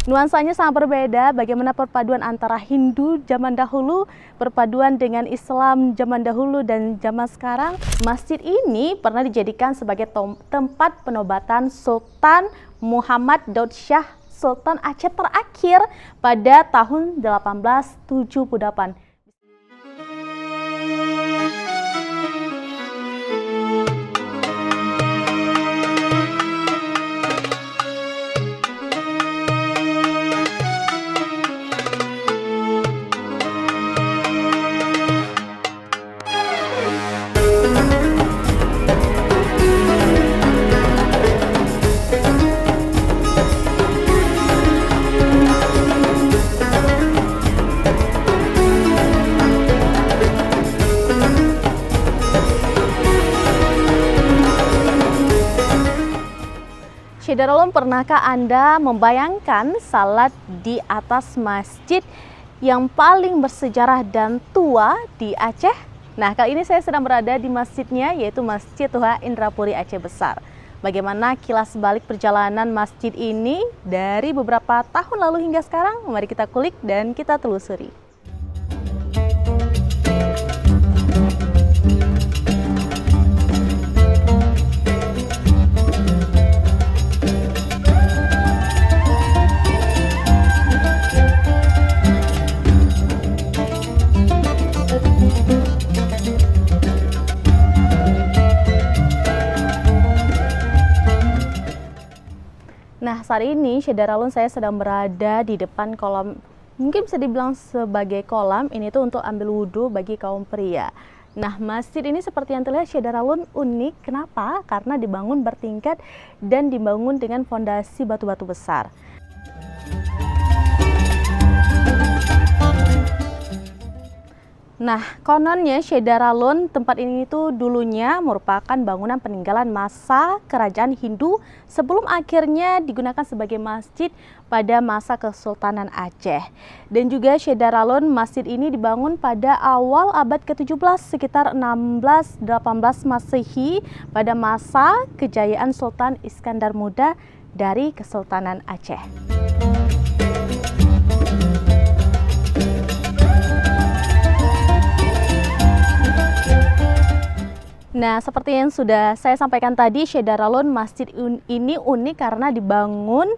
Nuansanya sangat berbeda, bagaimana perpaduan antara Hindu zaman dahulu, perpaduan dengan Islam zaman dahulu dan zaman sekarang. Masjid ini pernah dijadikan sebagai tempat penobatan Sultan Muhammad Daud Shah, Sultan Aceh terakhir pada tahun 1878. Syederalum, pernahkah Anda membayangkan salat di atas masjid yang paling bersejarah dan tua di Aceh? Nah, kali ini saya sedang berada di masjidnya, yaitu Masjid Tuha Indrapuri Aceh Besar. Bagaimana kilas balik perjalanan masjid ini dari beberapa tahun lalu hingga sekarang? Mari kita kulik dan kita telusuri. Nah, saat ini Syederalum saya sedang berada di depan kolam, mungkin bisa dibilang sebagai kolam, ini tuh untuk ambil wudhu bagi kaum pria. Nah, masjid ini seperti yang terlihat Syederalum unik. Kenapa? Karena dibangun bertingkat dan dibangun dengan fondasi batu-batu besar. Nah, kononnya Syederalum, tempat ini itu dulunya merupakan bangunan peninggalan masa kerajaan Hindu sebelum akhirnya digunakan sebagai masjid pada masa Kesultanan Aceh. Dan juga Syederalum, masjid ini dibangun pada awal abad ke-17 sekitar 1618 Masehi pada masa kejayaan Sultan Iskandar Muda dari Kesultanan Aceh. Nah, seperti yang sudah saya sampaikan tadi, Syederalum, masjid ini unik karena dibangun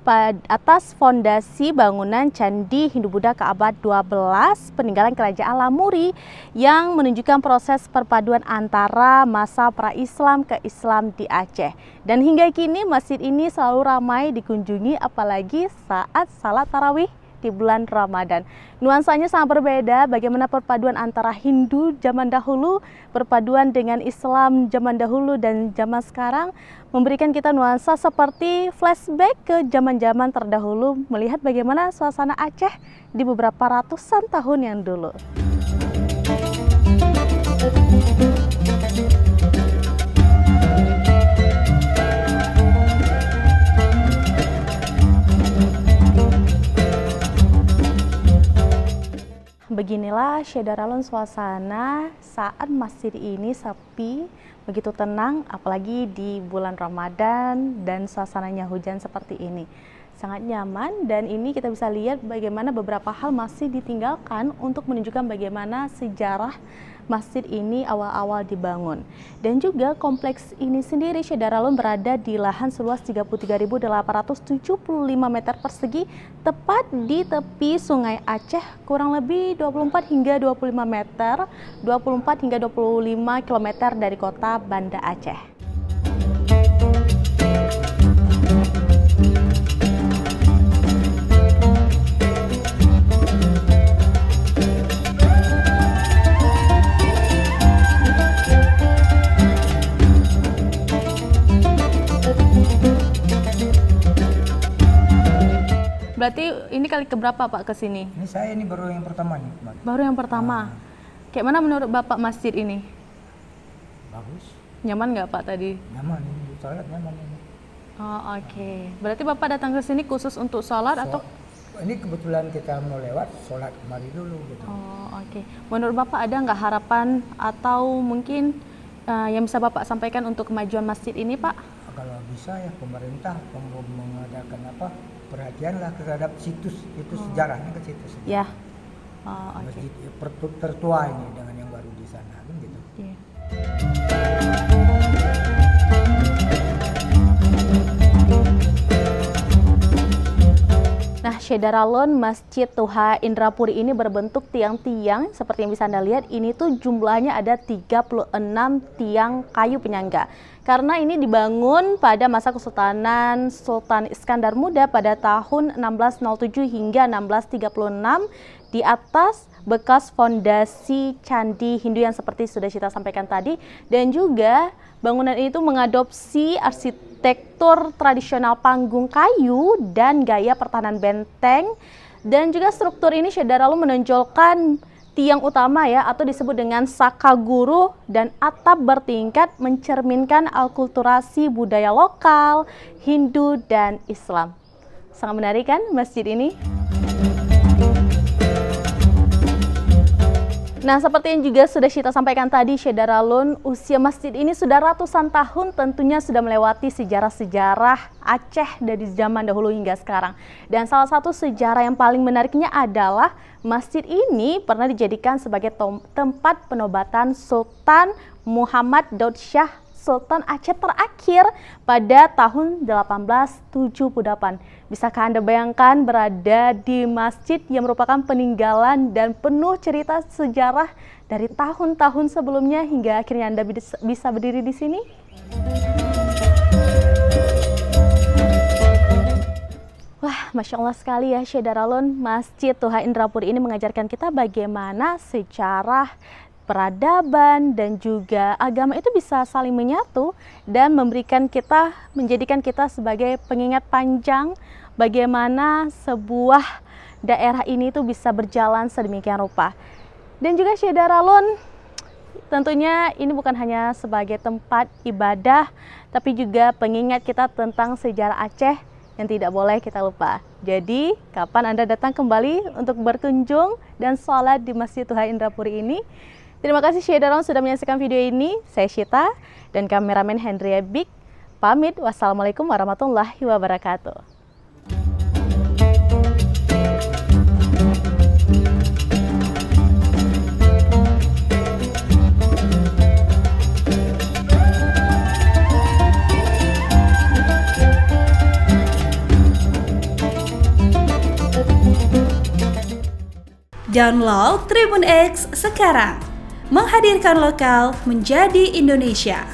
pada atas fondasi bangunan Candi Hindu-Buddha ke abad 12 peninggalan Kerajaan Lamuri yang menunjukkan proses perpaduan antara masa pra-Islam ke Islam di Aceh. Dan hingga kini masjid ini selalu ramai dikunjungi apalagi saat salat tarawih di bulan Ramadan. Nuansanya sangat berbeda, bagaimana perpaduan antara Hindu zaman dahulu, perpaduan dengan Islam zaman dahulu dan zaman sekarang, memberikan kita nuansa seperti flashback ke zaman-zaman terdahulu, melihat bagaimana suasana Aceh di beberapa ratusan tahun yang dulu. Beginilah Syederalum suasana saat masjid ini sepi, begitu tenang, apalagi di bulan Ramadan dan suasananya hujan seperti ini. Sangat nyaman, dan ini kita bisa lihat bagaimana beberapa hal masih ditinggalkan untuk menunjukkan bagaimana sejarah masjid ini awal-awal dibangun. Dan juga kompleks ini sendiri Syederalum berada di lahan seluas 33.875 meter persegi tepat di tepi Sungai Aceh, kurang lebih 24 hingga 25 meter, 24 hingga 25 km dari kota Banda Aceh. Berarti ini kali keberapa Pak ke sini? Ini baru yang pertama nih. Baru yang pertama. Kayak mana menurut Bapak masjid ini? Bagus. Nyaman nggak Pak tadi? Nyaman, ini sholat nyaman ini. Oh, oke. Berarti Bapak datang ke sini khusus untuk sholat atau? Ini kebetulan kita mau lewat, sholat mari dulu gitu. Oh, oke. Menurut Bapak ada nggak harapan atau mungkin yang bisa Bapak sampaikan untuk kemajuan masjid ini Pak? Kalau bisa ya pemerintah mengadakan perhatian lah terhadap situs itu sejarahnya ke situ. Ya. Oh, oke. Masjid tertua ini dengan yang baru di sana kan gitu. Iya. Nah, Syedaralun Masjid Tuha Indrapuri ini berbentuk tiang-tiang seperti yang bisa Anda lihat. Ini tuh jumlahnya ada 36 tiang kayu penyangga. Karena ini dibangun pada masa Kesultanan Sultan Iskandar Muda pada tahun 1607 hingga 1636 di atas bekas fondasi Candi Hindu yang seperti sudah kita sampaikan tadi. Dan juga bangunan itu mengadopsi arsitektur tradisional panggung kayu dan gaya pertahanan benteng. Dan juga struktur ini Syedaralun menonjolkan tiang utama ya, atau disebut dengan sakaguru, dan atap bertingkat mencerminkan akulturasi budaya lokal, Hindu dan Islam. Sangat menarik kan masjid ini? Nah, seperti yang juga sudah kita sampaikan tadi, Syedaralun, usia masjid ini sudah ratusan tahun, tentunya sudah melewati sejarah-sejarah Aceh dari zaman dahulu hingga sekarang. Dan salah satu sejarah yang paling menariknya adalah masjid ini pernah dijadikan sebagai tempat penobatan Sultan Muhammad Daud Shah, Sultan Aceh terakhir pada tahun 1878. Bisakah Anda bayangkan berada di masjid yang merupakan peninggalan dan penuh cerita sejarah dari tahun-tahun sebelumnya hingga akhirnya Anda bisa berdiri di sini? Wah, Masya Allah sekali ya Syedaralun, Masjid Tuha Indrapuri ini mengajarkan kita bagaimana sejarah, peradaban dan juga agama itu bisa saling menyatu dan menjadikan kita sebagai pengingat panjang bagaimana sebuah daerah ini tuh bisa berjalan sedemikian rupa. Dan juga Syedaralun, tentunya ini bukan hanya sebagai tempat ibadah, tapi juga pengingat kita tentang sejarah Aceh yang tidak boleh kita lupa. Jadi, kapan Anda datang kembali untuk berkunjung dan sholat di Masjid Tuha Indrapuri ini? Terima kasih Syedaralun sudah menyaksikan video ini. Saya Syita dan kameramen Hendria Big pamit. Wassalamualaikum warahmatullahi wabarakatuh. Download Tribun X sekarang, menghadirkan lokal menjadi Indonesia.